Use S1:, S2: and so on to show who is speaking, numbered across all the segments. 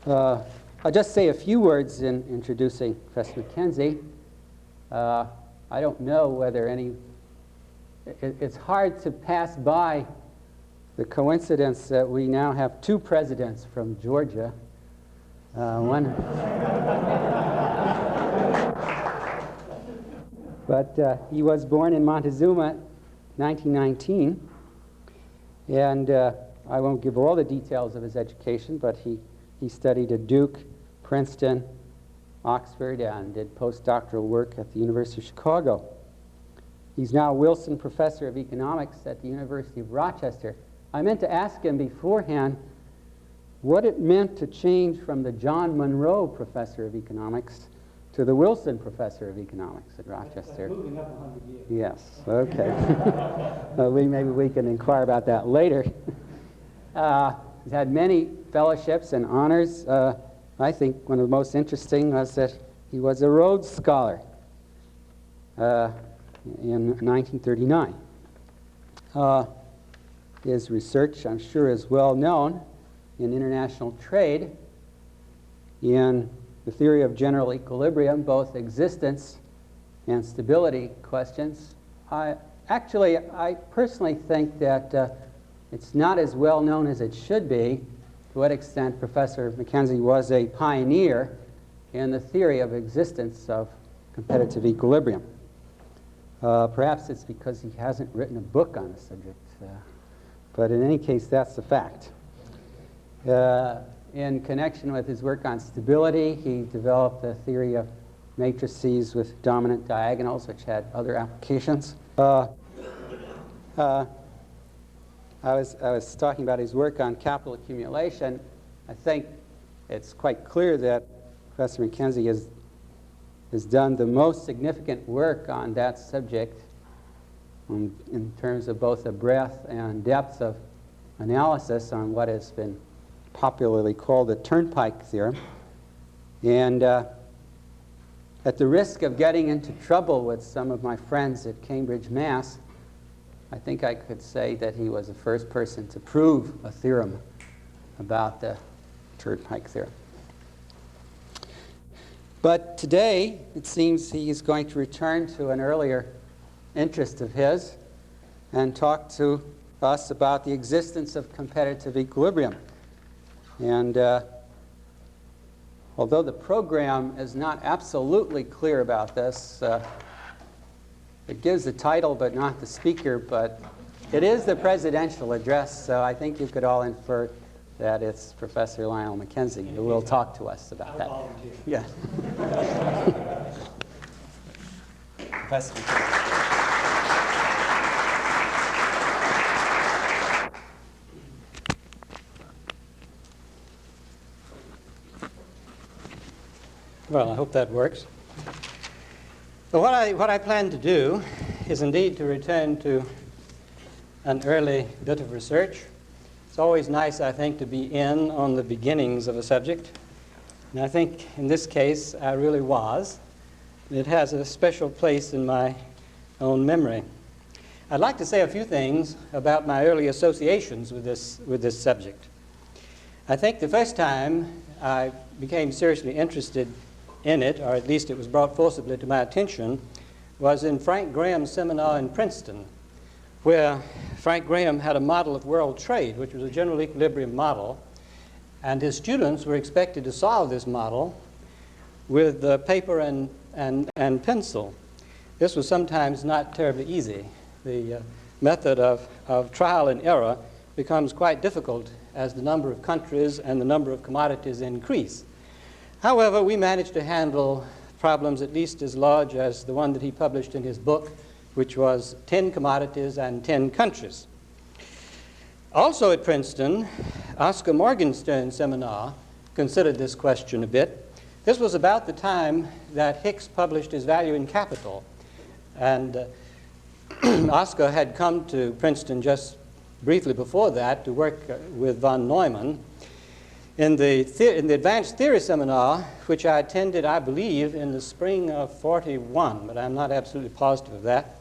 S1: I'll just say a few words in introducing Professor McKenzie. I don't know whether it's hard to pass by the coincidence that we now have two presidents from Georgia. But he was born in Montezuma, 1919, and I won't give all the details of his education, but he studied at Duke, Princeton, Oxford, and did postdoctoral work at the University of Chicago. He's now Wilson Professor of Economics at the University of Rochester. I meant to ask him beforehand what it meant to change from the John Monroe Professor of Economics to the Wilson Professor of Economics at Rochester.
S2: That's moving up 100 years.
S1: Yes, okay. Maybe we can inquire about that later. He's had many fellowships and honors. I think one of the most interesting was that he was a Rhodes Scholar in 1939. His research, I'm sure, is well known in international trade, in the theory of general equilibrium, both existence and stability questions. I personally think that it's not as well known as it should be to what extent Professor McKenzie was a pioneer in the theory of existence of competitive equilibrium. Perhaps it's because he hasn't written a book on the subject, but in any case, that's the fact. In connection with his work on stability, he developed a theory of matrices with dominant diagonals, which had other applications. I was talking about his work on capital accumulation. I think it's quite clear that Professor McKenzie has done the most significant work on that subject in terms of both the breadth and depth of analysis on what has been popularly called the Turnpike theorem. And at the risk of getting into trouble with some of my friends at Cambridge, Mass., I think I could say that he was the first person to prove a theorem about the Turnpike theorem. But today, it seems he is going to return to an earlier interest of his and talk to us about the existence of competitive equilibrium. And although the program is not absolutely clear about this, it gives the title but not the speaker, but it is the presidential address, so I think you could all infer that it's Professor Lionel McKenzie who will talk to us about that. Yeah. Professor McKenzie.
S2: Well, I hope that works. So what I plan to do is indeed to return to an early bit of research. It's always nice, I think, to be in on the beginnings of a subject. And I think in this case I really was. It has a special place in my own memory. I'd like to say a few things about my early associations with this subject. I think the first time I became seriously interested in it, or at least it was brought forcibly to my attention, was in Frank Graham's seminar in Princeton, where Frank Graham had a model of world trade, which was a general equilibrium model, and his students were expected to solve this model with paper and pencil. This was sometimes not terribly easy. The method of trial and error becomes quite difficult as the number of countries and the number of commodities increase. However, we managed to handle problems at least as large as the one that he published in his book, which was 10 commodities and 10 countries. Also at Princeton, Oscar Morgenstern's seminar considered this question a bit. This was about the time that Hicks published his Value in Capital. And Oscar had come to Princeton just briefly before that to work with von Neumann. In the Advanced Theory Seminar, which I attended, I believe, in the spring of '41, but I'm not absolutely positive of that,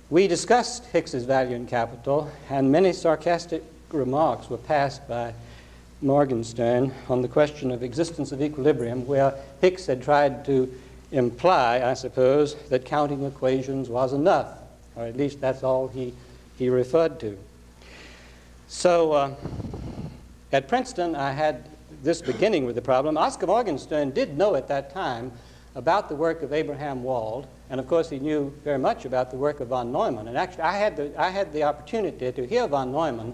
S2: we discussed Hicks's Value in Capital, and many sarcastic remarks were passed by Morgenstern on the question of existence of equilibrium, where Hicks had tried to imply, I suppose, that counting equations was enough, or at least that's all he referred to. So at Princeton, I had this beginning with the problem. Oscar Morgenstern did know at that time about the work of Abraham Wald, and of course he knew very much about the work of von Neumann. And actually I had the opportunity to hear von Neumann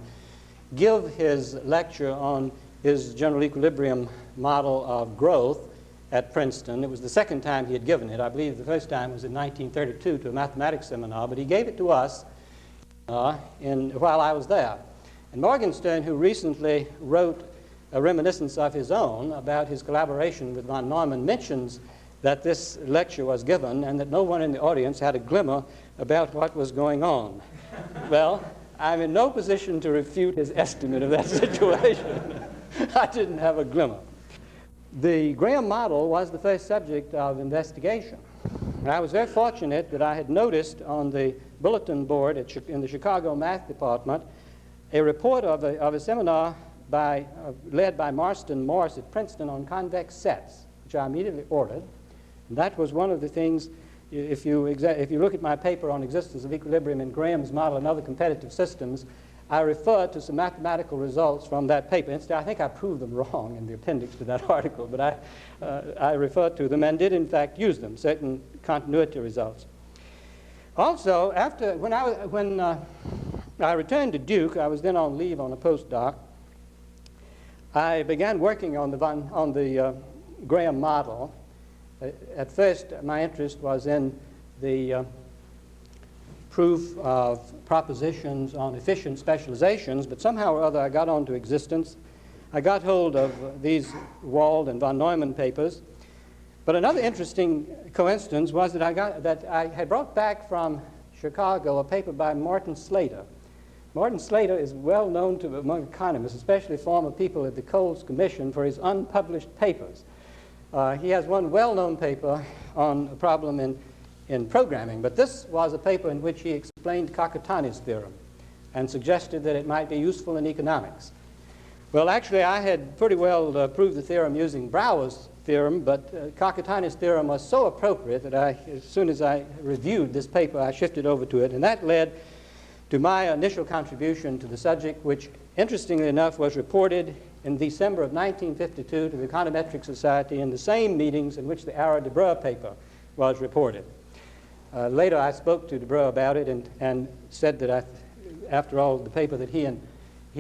S2: give his lecture on his general equilibrium model of growth at Princeton. It was the second time he had given it. I believe the first time was in 1932 to a mathematics seminar, but he gave it to us while I was there. And Morgenstern, who recently wrote a reminiscence of his own about his collaboration with von Neumann, mentions that this lecture was given and that no one in the audience had a glimmer about what was going on. Well, I'm in no position to refute his estimate of that situation. I didn't have a glimmer. The Graham model was the first subject of investigation. And I was very fortunate that I had noticed on the bulletin board in the Chicago Math Department a report of a seminar led by Marston Morse at Princeton on convex sets, which I immediately ordered. And that was one of the things, if you look at my paper on existence of equilibrium in Graham's model and other competitive systems, I refer to some mathematical results from that paper. Instead, I think I proved them wrong in the appendix to that article, but I referred to them and did in fact use them, certain continuity results. Also, when I returned to Duke, I was then on leave on a postdoc, I began working on the Graham model. At first, my interest was in the proof of propositions on efficient specializations, but somehow or other I got onto existence. I got hold of these Wald and von Neumann papers. But another interesting coincidence was that I had brought back from Chicago a paper by Morton Slater. Morton Slater is well known among economists, especially former people at the Coles Commission, for his unpublished papers. He has one well-known paper on a problem in programming, but this was a paper in which he explained Kakutani's theorem and suggested that it might be useful in economics. Well, actually, I had pretty well proved the theorem using Brouwer's theorem, but Kakutani's theorem was so appropriate that as soon as I reviewed this paper, I shifted over to it, and that led to my initial contribution to the subject, which, interestingly enough, was reported in December of 1952 to the Econometric Society in the same meetings in which the Arrow-Debreu paper was reported. Later, I spoke to Debreu about it and said that after all, the paper that he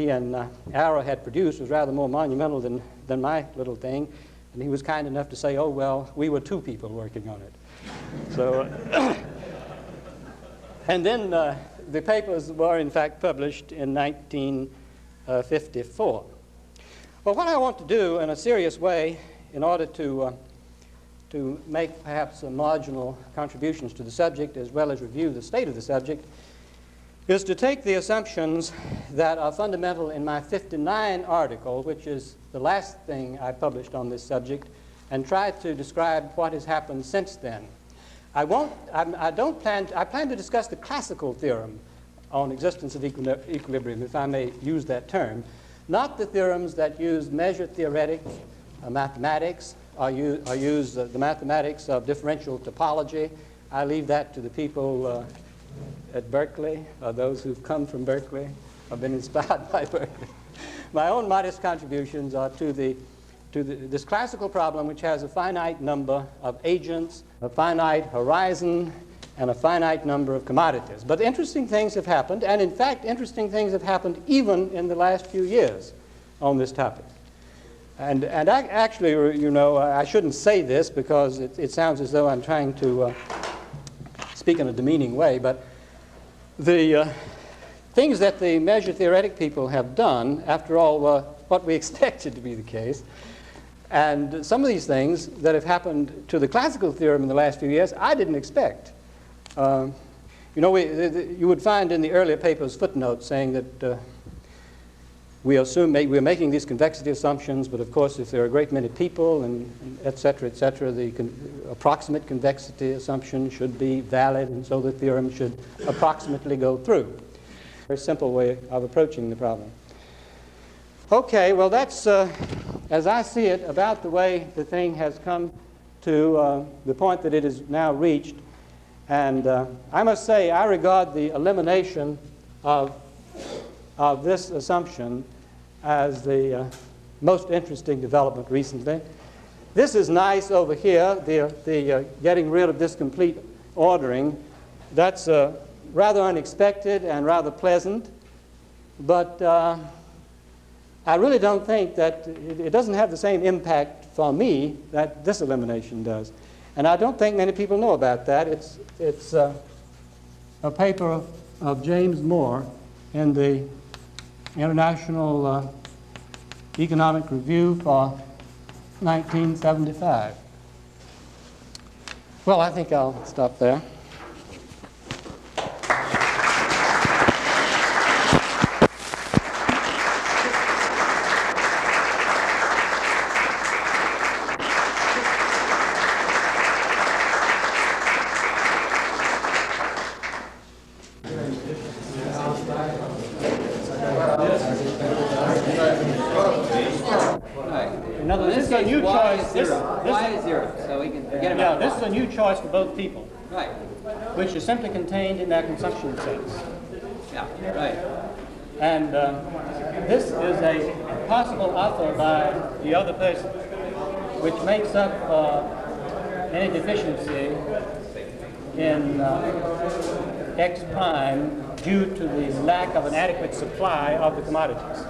S2: and Arrow had produced was rather more monumental than my little thing, and he was kind enough to say, oh, well, we were two people working on it. So, and then the papers were, in fact, published in 1954. Well, what I want to do in a serious way in order to make perhaps some marginal contributions to the subject as well as review the state of the subject is to take the assumptions that are fundamental in my 59 article, which is the last thing I published on this subject, and try to describe what has happened since then. I plan to discuss the classical theorem on existence of equilibrium, if I may use that term, not the theorems that use measure-theoretic mathematics or use the mathematics of differential topology. I leave that to the people at Berkeley, or those who've come from Berkeley or been inspired by Berkeley. My own modest contributions are to this classical problem, which has a finite number of agents, a finite horizon, and a finite number of commodities. But interesting things have happened, and in fact, interesting things have happened even in the last few years on this topic. And actually, you know, I shouldn't say this because it sounds as though I'm trying to speak in a demeaning way, but the things that the measure-theoretic people have done, after all, were what we expected to be the case. And some of these things that have happened to the classical theorem in the last few years, I didn't expect. You know, you would find in the earlier papers footnotes saying that we assume we're making these convexity assumptions, but of course if there are a great many people and et cetera, the approximate convexity assumption should be valid, and so the theorem should approximately go through. Very simple way of approaching the problem. Okay, well, that's, as I see it, about the way the thing has come to the point that it is now reached. And I must say, I regard the elimination of this assumption as the most interesting development recently. This is nice over here, the getting rid of this complete ordering. That's rather unexpected and rather pleasant. But I really don't think that it doesn't have the same impact for me that this elimination does. And I don't think many people know about that. It's a paper of James Moore in the International Economic Review for 1975. Well, I think I'll stop there.
S3: This is a new choice for both people.
S1: Right.
S3: Which is simply contained in their consumption sense.
S1: Yeah, right.
S3: And this is a possible offer by the other person, which makes up any deficiency in X prime due to the lack of an adequate supply of the commodities.